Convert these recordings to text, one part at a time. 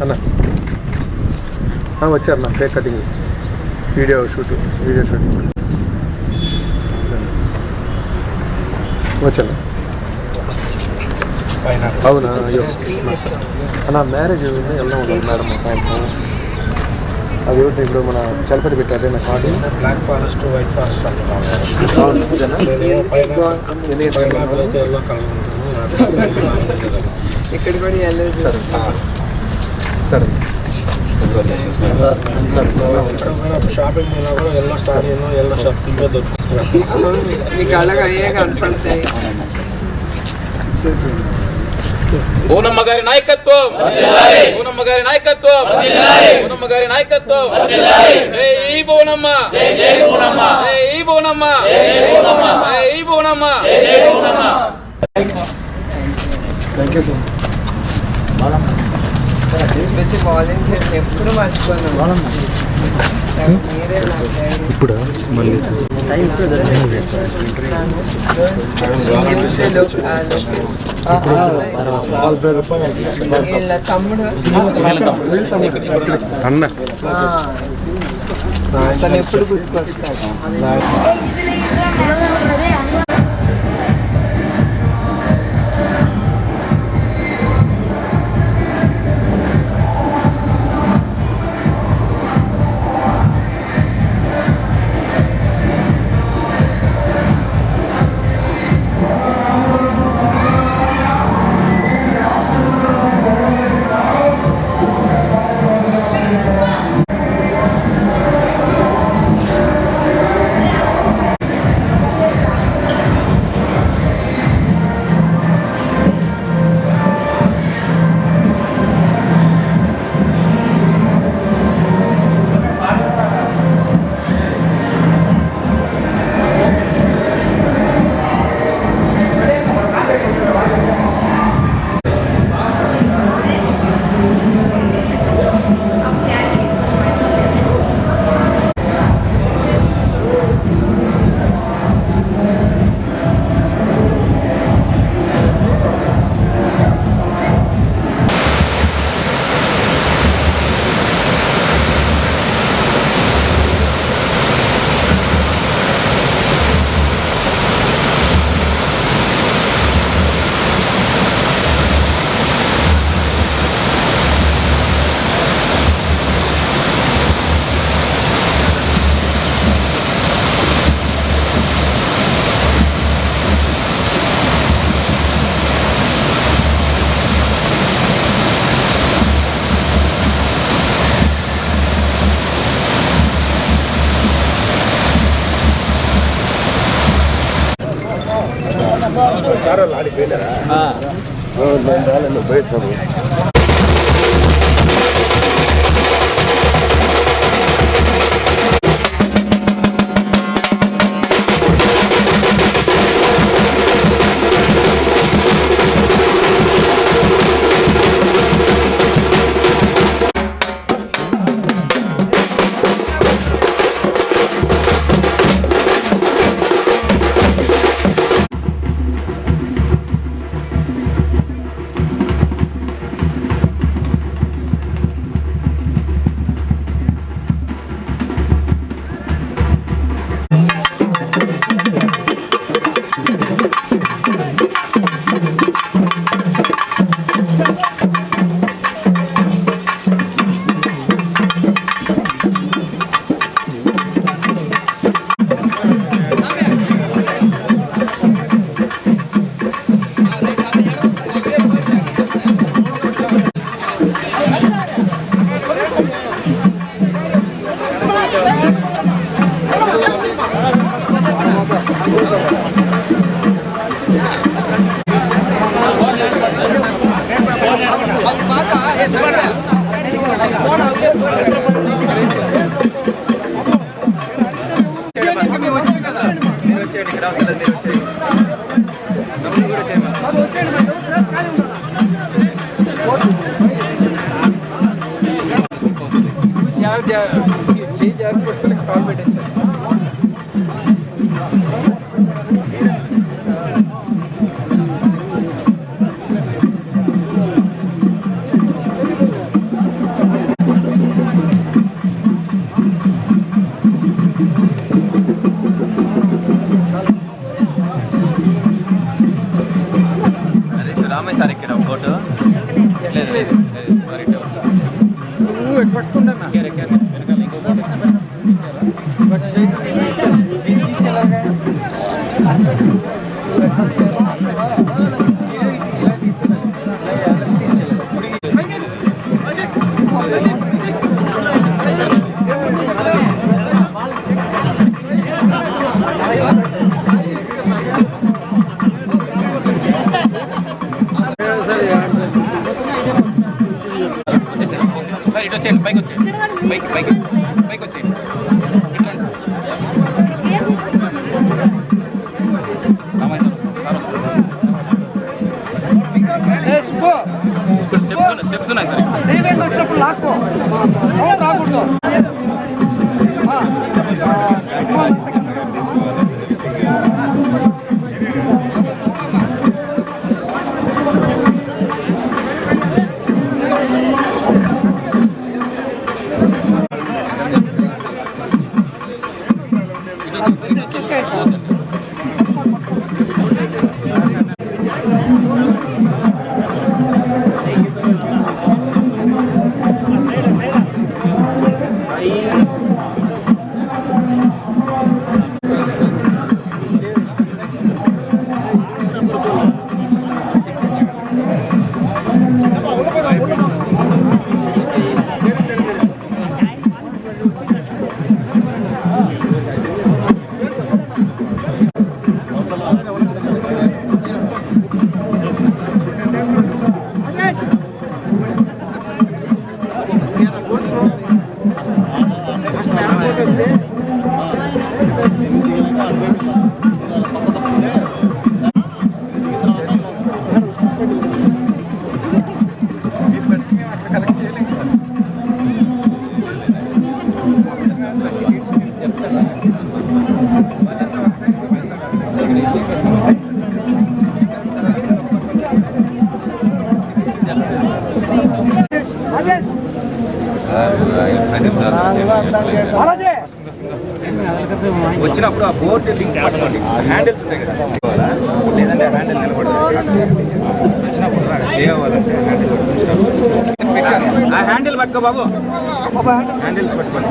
అన్న వచ్చారు నా కేక్ కటింగ్ వీడియో షూటింగ్ వచ్చాను. అవునా? అయ్యో అన్న మ్యారేజ్ ఎలా ఉండదు మేడం సాయంత్రం అది ఒకటి ఇప్పుడు మన చలపతి పెట్టారు నా card block forest white forest ఇక్కడ కూడా వెళ్ళలేదు. సరే షాపింగ్ మాల్ కూడా ఎల్లో స్టార్ ఎల్లో షాపింగ్ దొరుకుతుంది. మీకు అలాగే అయ్యే కనపడతాయి. పూనమ్మ గారి నాయకత్వం, పూనమ్మ గారి నాయకత్వం, పూనమ్మ గారి నాయకత్వం. జై పూనమ్మ, జై పూనమ్మ, జై పూనమ్మ, జై పూనమ్మ. ఎస్పెషల్ వాలంటీర్స్ ఎప్పుడు మర్చిపోయినాను. మీరే ఇప్పుడు మళ్ళీ వీళ్ళ తమ్ముడు అన్న తను ఎప్పుడు గుర్తుకొస్తాడు. రామయ్య సార్ ఇక్కడ కోటు లేదు లేదు సారీ నువ్వు పట్టుకుంటా వెనకాల ఇంకో సార్ ఇటు వచ్చేయండి పైకి వచ్చేయండి పైకి వచ్చేయండి రామయ్య సార్ వస్తారు స్టెప్స్ ఉన్నాయి సార్ వచ్చినప్పుడు లాక్కో సౌండ్ రాకూడదు వచ్చినప్పుడు ఆ బోర్డు లింక్ పట్టుకోండి హ్యాండిల్స్ ఉంటాయి కదా లేదంటే హ్యాండిల్ నిలబడదు వచ్చినప్పుడు చేయాలంటే ఆ హ్యాండిల్ పట్టుకో బాబు హ్యాండిల్స్ పట్టుకోండి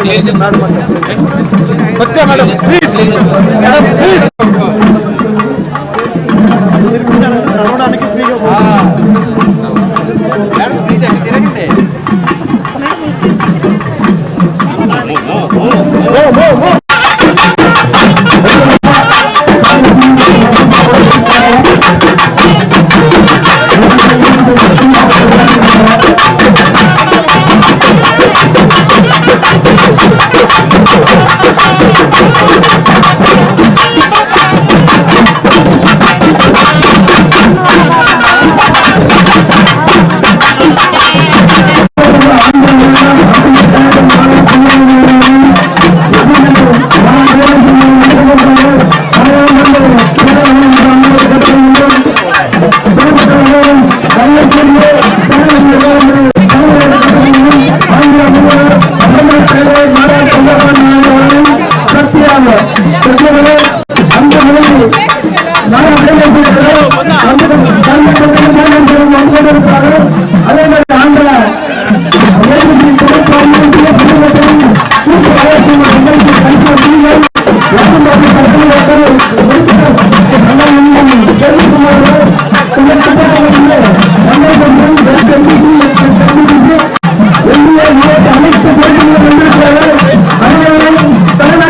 please madam please madam please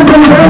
Tamil Nadu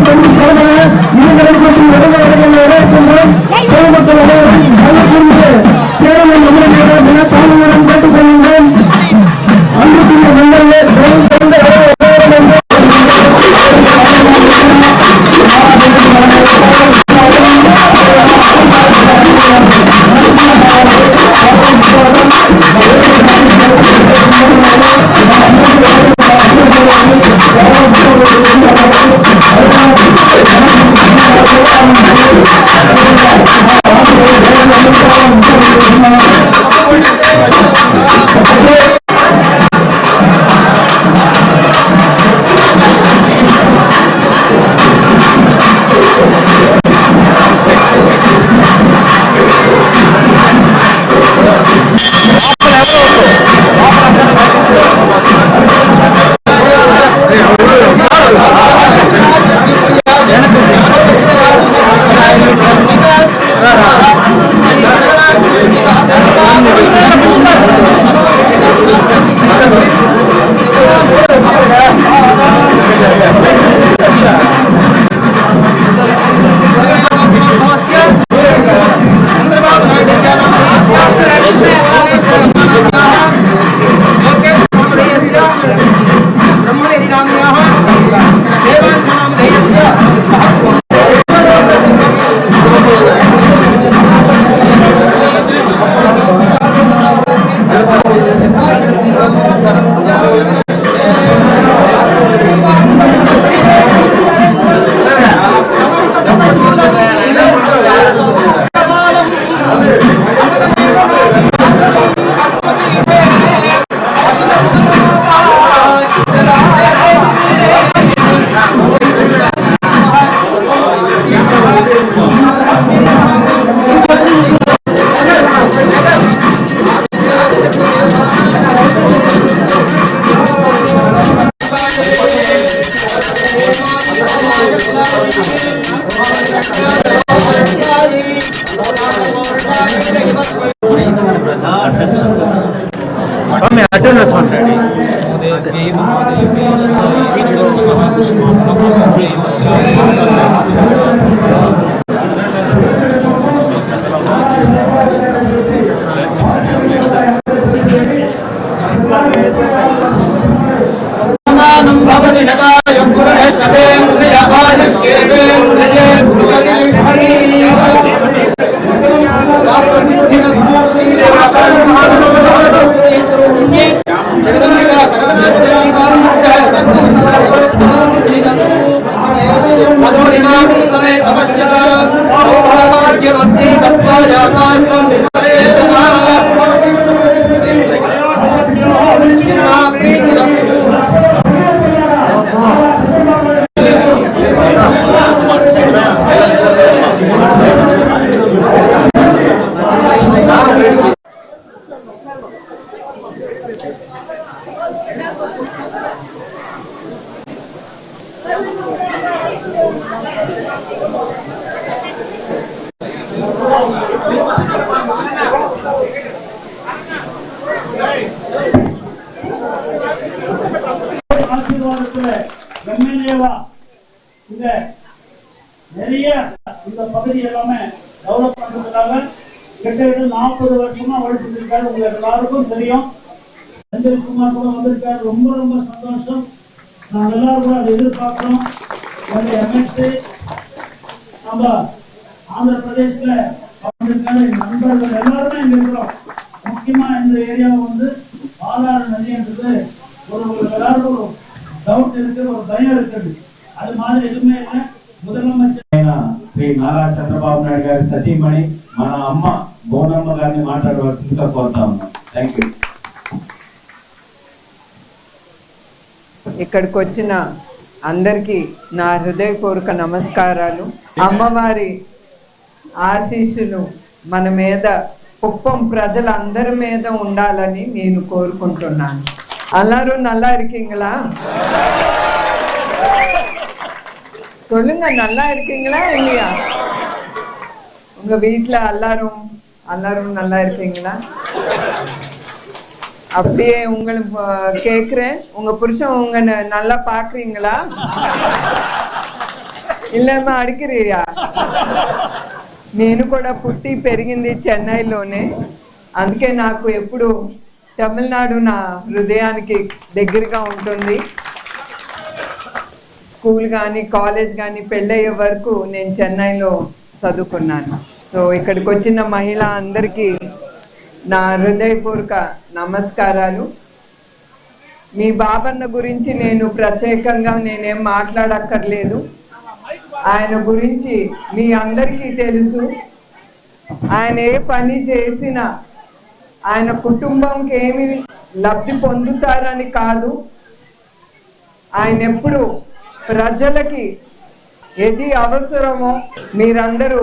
ஆசீர்வாதத்துல எம்எல்ஏவா இங்க நிறைய இந்த பகுதி எல்லாமே டெவலப் பண்றதுக்காக கிட்டத்தட்ட 40 வருஷமா உழைச்சிட்டு இருக்காரு. உங்க எல்லாருக்கும் தெரியும். செந்தில் குமார் கூட வந்திருக்காரு. ரொம்ப ரொம்ப சந்தோஷம். நாங்கள் எல்லாரும் கூட அதை எதிர்பார்க்கிறோம். எம்எல்சி நம்ம ஆந்திர பிரதேசில் வந்திருக்காரு. நண்பர்கள் எல்லாருமே இங்க இருக்கிறோம். முக்கியமா இந்த ஏரியாவை வந்து பாலாறு நதின்றது உங்களுக்கு எல்லாருக்கும் ஒரு டவுட் இருக்கு, ஒரு பயம் இருக்குது. அது மாதிரி எதுவுமே இல்லை. முதலமைச்சர் శ్రీ నారా చంద్రబాబు నాయుడు గారి సతీమణి మన అమ్మ బోనమ్మ గారిని మాట్లాడవలసిందిగా కోరుతా ఉన్నాం. Thank you. ఇక్కడికి వచ్చిన అందరికీ నా హృదయపూర్వక నమస్కారాలు. అమ్మవారి ఆశీస్సులు మన మీద, కుప్పం ప్రజలందరి మీద ఉండాలని నేను కోరుకుంటున్నాను. எல்லாரும் நல்லா இருக்கீங்களா? சொல்லுங்க, நல்லா இருக்கீங்களா இல்லையா? உங்க வீட்டுல எல்லாரும் நல்லா இருக்கீங்களா? அப்படியே உங்களுக்கு கேக்குறேன், உங்க புருஷன் உங்க நல்லா பாக்குறீங்களா? இல்லம்மா అడిగిరియా? నేను కూడా పుట్టి పెరిగింది చెన్నైలోనే. అందుకే నాకు ఎప్పుడు తమిళనాడు నా హృదయానికి దగ్గరగా ఉంటుంది. స్కూల్ కానీ కాలేజ్ కానీ పెళ్ళయ్యే వరకు నేను చెన్నైలో చదువుకున్నాను. సో ఇక్కడికి వచ్చిన మహిళ అందరికీ నా హృదయపూర్వక నమస్కారాలు. మీ బాబన్న గురించి నేను ప్రత్యేకంగా నేనేం మాట్లాడక్కర్లేదు. ఆయన గురించి మీ అందరికీ తెలుసు. ఆయన ఏ పని చేసినా ఆయన కుటుంబంకి ఏమి లబ్ధి పొందుతారని కాదు, ఆయన ఎప్పుడు ప్రజలకి ఏది అవసరమో మీరందరూ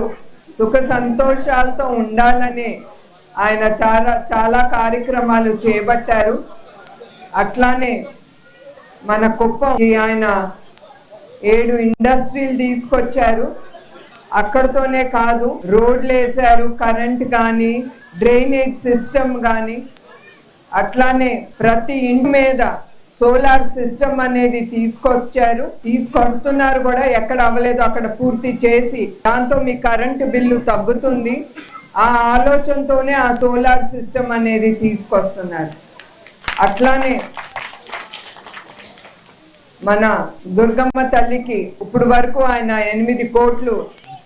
సుఖ సంతోషాలతో ఉండాలని ఆయన చాలా కార్యక్రమాలు చేపట్టారు. అట్లానే మన కుప్పంకి ఆయన 7 ఇండస్ట్రీలు తీసుకొచ్చారు. అక్కడతోనే కాదు, రోడ్లు వేశారు, కరెంట్ కానీ డ్రైనేజ్ సిస్టమ్ కానీ, అట్లానే ప్రతి ఇంటి మీద సోలార్ సిస్టమ్ అనేది తీసుకొస్తున్నారు కూడా. ఎక్కడ అవ్వలేదు అక్కడ పూర్తి చేసి దాంతో మీ కరెంటు బిల్లు తగ్గుతుంది. ఆ ఆలోచనతోనే ఆ సోలార్ సిస్టమ్ అనేది తీసుకొస్తున్నారు. అట్లానే మన దుర్గమ్మ తల్లికి ఇప్పుడు వరకు ఆయన 8 కోట్లు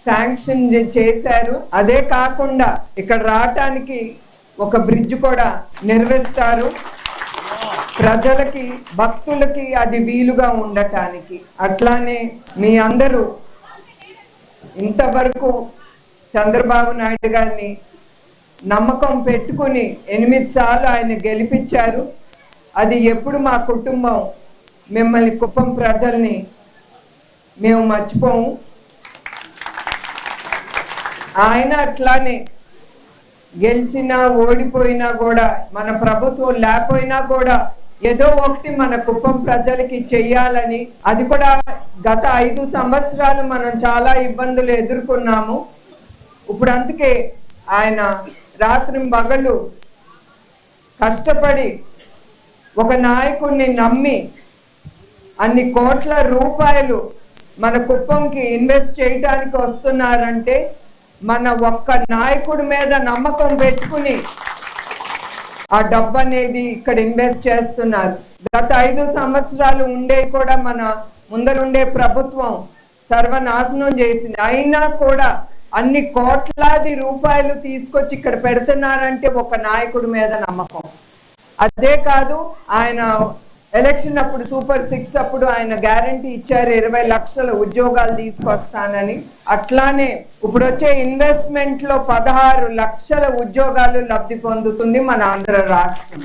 శాంక్షన్ చేశారు. అదే కాకుండా ఇక్కడ రావటానికి ఒక బ్రిడ్జ్ కూడా నిర్మిస్తారు, ప్రజలకి భక్తులకి అది వీలుగా ఉండటానికి. అట్లానే మీ అందరూ ఇంతవరకు చంద్రబాబు నాయుడు గారిని నమ్మకం పెట్టుకుని 8 సార్లు ఆయన గెలిపించారు. అది ఎప్పుడు మా కుటుంబం మిమ్మల్ని, కుప్పం ప్రజల్ని మేము మర్చిపోము. ఆయన అట్లానే గెలిచినా ఓడిపోయినా కూడా, మన ప్రభుత్వం లేకపోయినా కూడా ఏదో ఒకటి మన కుప్పం ప్రజలకి చెయ్యాలని, అది కూడా గత 5 సంవత్సరాలు మనం చాలా ఇబ్బందులు ఎదుర్కొన్నాము. ఇప్పుడు అందుకే ఆయన రాత్రి పగలు కష్టపడి ఒక నాయకుడిని నమ్మి అన్ని కోట్ల రూపాయలు మన కుప్పంకి ఇన్వెస్ట్ చేయడానికి వస్తున్నారంటే మన ఒక్క నాయకుడి మీద నమ్మకం పెట్టుకుని ఆ డబ్బు అనేది ఇక్కడ ఇన్వెస్ట్ చేస్తున్నారు. గత 5 సంవత్సరాలు ఉండే కూడా మన ముందరుండే ప్రభుత్వం సర్వనాశనం చేసింది. అయినా కూడా అన్ని కోట్లాది రూపాయలు తీసుకొచ్చి ఇక్కడ పెడుతున్నారంటే ఒక నాయకుడి మీద నమ్మకం. అదే కాదు, ఆయన ఎలక్షన్ అప్పుడు సూపర్ 6 అప్పుడు ఆయన గ్యారంటీ ఇచ్చారు 20 లక్షల ఉద్యోగాలు తీసుకొస్తానని. అట్లానే ఇప్పుడు వచ్చే ఇన్వెస్ట్మెంట్ లో 16 లక్షల ఉద్యోగాలు లబ్ధి పొందుతుంది మన ఆంధ్ర రాష్ట్రం.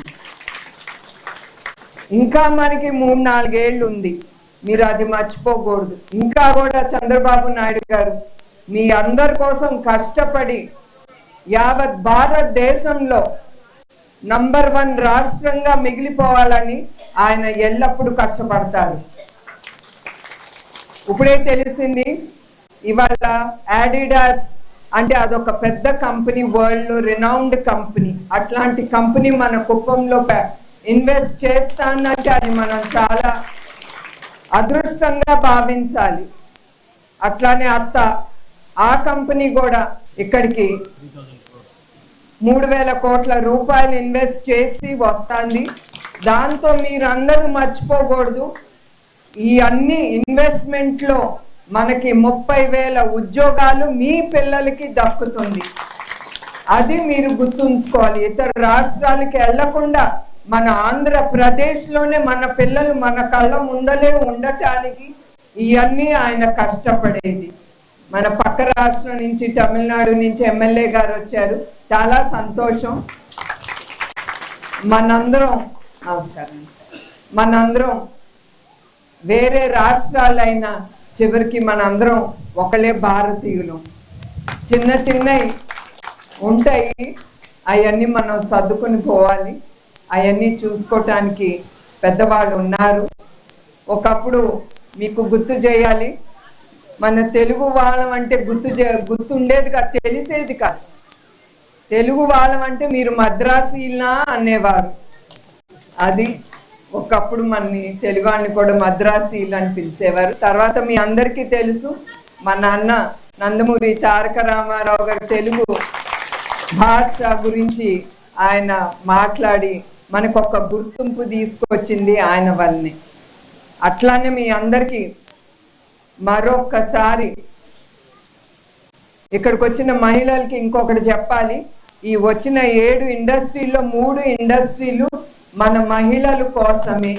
ఇంకా మనకి 3-4 ఏళ్ళు ఉంది, మీరు అది మర్చిపోకూడదు. ఇంకా కూడా చంద్రబాబు నాయుడు గారు మీ అందరి కోసం కష్టపడి యావత్ భారతదేశంలో నంబర్ 1 రాష్ట్రంగా మిగిలిపోవాలని ఆయన ఎల్లప్పుడూ కష్టపడతారు. ఇప్పుడే తెలిసింది ఇవాళ ఆడిడాస్ అంటే అదొక పెద్ద కంపెనీ, వరల్డ్ లో రినౌండ్ కంపెనీ. అట్లాంటి కంపెనీ మన కుప్పంలో ఇన్వెస్ట్ చేస్తానంటే అది మనం చాలా అదృష్టంగా భావించాలి. అట్లానే ఆ కంపెనీ కూడా ఇక్కడికి 3000 కోట్ల రూపాయలు ఇన్వెస్ట్ చేసి వస్తుంది. దాంతో మీరందరూ మర్చిపోకూడదు, ఈ అన్ని ఇన్వెస్ట్మెంట్ లో మనకి 30,000 ఉద్యోగాలు మీ పిల్లలకి దక్కుతుంది. అది మీరు గుర్తుంచుకోవాలి. ఇతర రాష్ట్రాలకి వెళ్లకుండా మన ఆంధ్రప్రదేశ్ లోనే మన పిల్లలు మన కళ్ళ ముందలే ఉండటానికి ఇవన్నీ ఆయన కష్టపడేది. మన పక్క రాష్ట్రం నుంచి తమిళనాడు నుంచి ఎమ్మెల్యే గారు వచ్చారు, చాలా సంతోషం. మనందరం నమస్కారం. మనందరం వేరే రాష్ట్రాలైనా చివరికి మనందరం ఒకలే భారతీయులు. చిన్న చిన్నవి ఉంటాయి, అవన్నీ మనం సర్దుకుని పోవాలి. అవన్నీ చూసుకోవటానికి పెద్దవాళ్ళు ఉన్నారు. ఒకప్పుడు మీకు గుర్తు చేయాలి, మన తెలుగు వాళ్ళం అంటే గుర్తుండేది కాదు, తెలిసేది కాదు. తెలుగు వాళ్ళం అంటే మీరు మద్రాసీలా అనేవారు. అది ఒకప్పుడు మన తెలుగు వాళ్ళని కూడా మద్రాసీలు అని పిలిచేవారు. తర్వాత మీ అందరికీ తెలుసు, మా నాన్న నందమూరి తారక రామారావు గారు తెలుగు భాష గురించి ఆయన మాట్లాడి మనకు ఒక గుర్తింపు తీసుకొచ్చింది ఆయన వల్లనే. అట్లానే మీ అందరికీ మరొక్కసారి ఇక్కడికి వచ్చిన మహిళలకి ఇంకొకటి చెప్పాలి. ఈ వచ్చిన 7 ఇండస్ట్రీల్లో 3 ఇండస్ట్రీలు మన మహిళల కోసమే.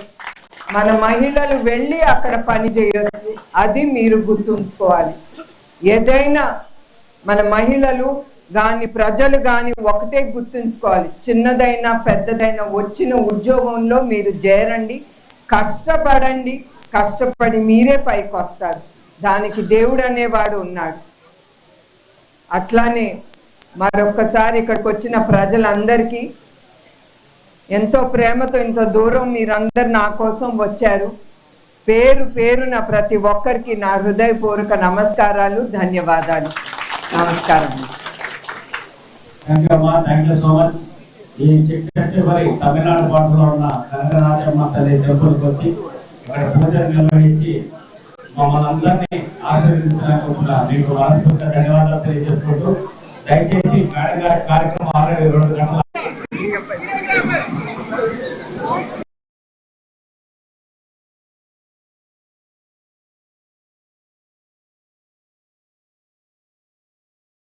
మన మహిళలు వెళ్ళి అక్కడ పని చేయొచ్చు, అది మీరు గుర్తుంచుకోవాలి. ఏదైనా మన మహిళలు కానీ ప్రజలు కానీ ఒకటే గుర్తుంచుకోవాలి, చిన్నదైనా పెద్దదైనా వచ్చిన ఉద్యోగంలో మీరు చేరండి, కష్టపడండి. కష్టపడి మీరే పైకి వస్తారు, దానికి దేవుడు అనేవాడు ఉన్నాడు. అట్లానే మరొక్కసారి ఇక్కడికి వచ్చిన ప్రజలందరికీ ఎంతో ప్రేమతో ఇంత దూరం మీరందరు నా కోసం వచ్చారు. పేరు పేరున ప్రతి ఒక్కరికి నా హృదయపూర్వక నమస్కారాలు, ధన్యవాదాలు. నమస్కారం. Thank you so much. ఈ చిట్టచివరి తమిళనాడు పాటలో ఉన్న కనకరాజమ్మ తల్లి టెంపుల్కి వచ్చి ఇక్కడ పూజలు నిర్వహించి మమ్మల్ని అందరినీ ఆశీర్వదించడానికి వచ్చిన మీకు మనస్ఫూర్తిగా ధన్యవాదాలు తెలియజేసుకుంటూ, దయచేసి మేడం గారి కార్యక్రమం ఆల్రెడీ 2